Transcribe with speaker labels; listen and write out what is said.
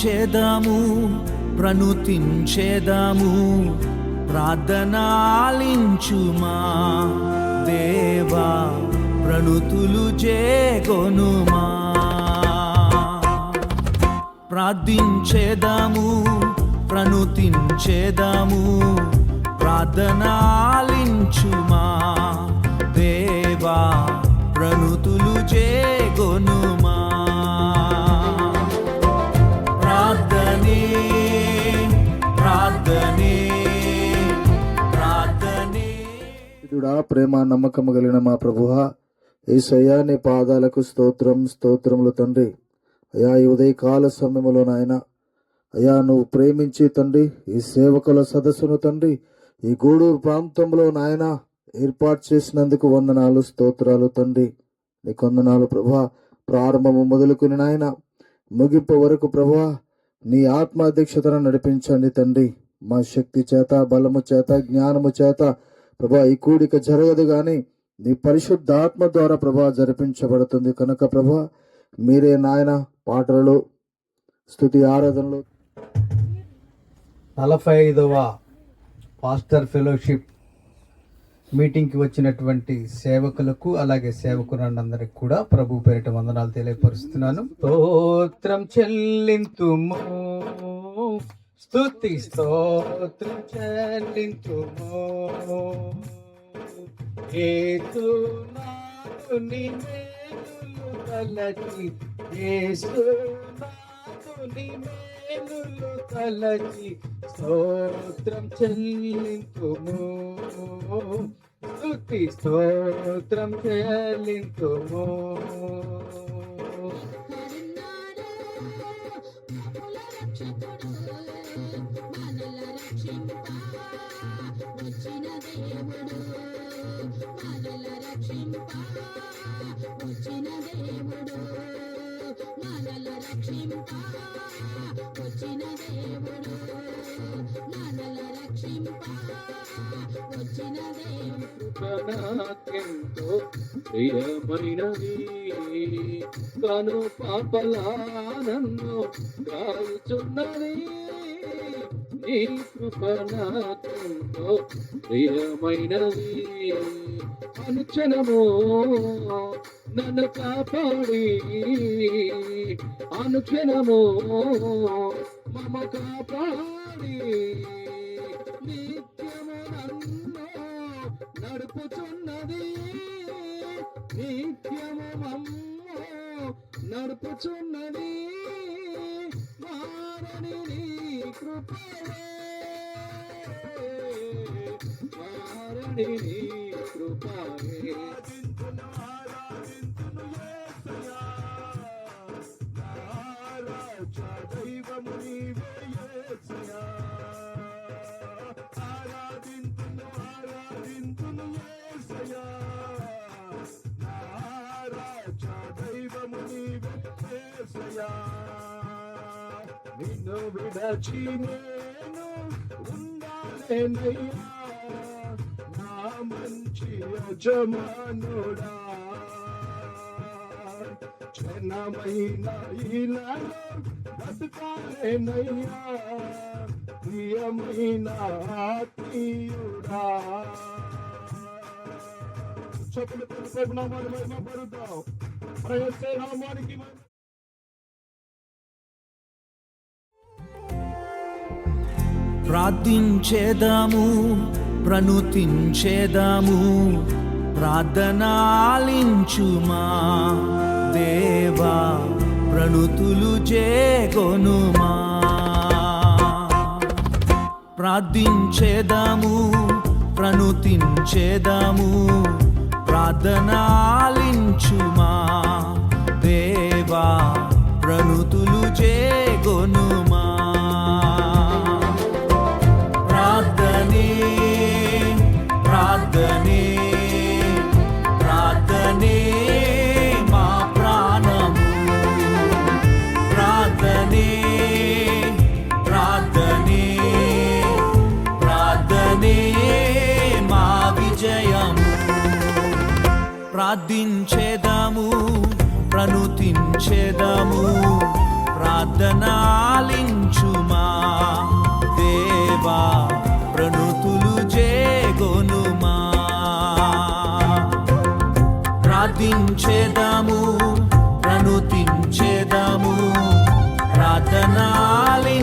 Speaker 1: ప్రార్థించేదాము ప్రణుతించేదాము ప్రార్థనాలించుమా దేవా ప్రణుతులు చేకొనుమా. ప్రార్థించేదాము ప్రణుతించేదాము ప్రార్థనాలించుమా దేవా ప్రణుతులు చేకొనుమా. ప్రార్థనే ప్రార్థనే ప్రార్థనే.
Speaker 2: ఇదుడా ప్రేమ నమ్మకము కలిగిన మా ప్రభువా, యేసయ్యా నీ పాదాలకు స్తోత్రములు తండ్రి. అయ్యా ఈ ఉదయకాల సమయంలో నాయన అయ్యా నువ్వు ప్రేమించి తండ్రి ఈ సేవకుల సదస్సును తండ్రి ఈ గూడూరు ప్రాంతంలో నాయన ఏర్పాటు చేసినందుకు వందనాలు స్తోత్రాలు తండ్రి. నీకు వందనాలు ప్రభువా. ప్రారంభము మొదలుకుని నాయన ముగింపు వరకు ప్రభువా నీ ఆత్మాధ్యక్షతను నడిపించండి తండ్రి. మా శక్తి చేత బలము చేత జ్ఞానము చేత ప్రభా ఈ కూడిక జరగదు కానీ నీ పరిశుద్ధాత్మ ద్వారా ప్రభా జరిపించబడుతుంది కనుక ప్రభా మీరే నాయన పాటలలో స్తుతి ఆరాధనలో
Speaker 3: 45వ పాస్టర్ ఫెలోషిప్ మీటింగ్కి వచ్చినటువంటి సేవకులకు అలాగే సేవకులందరికీ కూడా ప్రభు పేరిట వందనాలు తెలియపరుస్తున్నాను. స్తోత్రం చెల్లింతుము, స్తుతి స్తోత్రం చెల్లింతుము. యేసునాథు నీ మేలులు తలచి, యేసునాథు నీ మేలులు తలచి స్తోత్రం చెల్లింతుము, స్తుతి స్తోత్రం చెల్లింతుము. నాకెంతో ప్రియమైనది కను పాపలా నన్ను కాల్చున్నది. నీ కృప నాకెంతో ప్రియమైనది, అనుక్షణము నన్ను కాపాడి, అనుక్షణము మమ కాపాడి, నిత్యము నన్ను నడుపుచున్నది, నిత్యము మమ్ము నడుపుచున్నది. మారని నీ కృపయే, మారని నీ కృపయే. దైవము నీవే యేసయ్యా, ఆరాధింతును యేసయ్యా, నా రాజా దైవము నీవే యేసయ్యా. నిన్ను విడచి నేను ఉండాలేనయ్యా, నా మంచి యజమానుడా. క్షణమైన ఇలాలో బతుకాలేనయ్యా, ప్రియమైన ఆత్మీయుడా. చెప్పులు తెలుపు నామాన్ని మహిమపరుద్దాం, ప్రయత్నే నామానికి.
Speaker 1: ప్రార్థించేదాము ప్రణుతించేదాము ప్రార్థనాలించుమా దేవా ప్రణుతులు చేకొనుమా. ప్రార్థించేదాము ప్రణుతించేదాము ప్రార్థనాలించుమా దేవా ప్రణుతులు చేకొనుమా. ప్రార్థనే ప్రార్థనే ప్రార్థనే మా ప్రాణము, ప్రార్థనే ప్రార్థనే ప్రార్థనే మా విజయము. ప్రార్థించేదాము ప్రణుతించేదాము ప్రార్థనాలించుమా దేవా ప్రణుతులు చేగొనుమా ప్రార్థించేదాము ప్రణుతించేదాము ప్రార్థనాలించుమా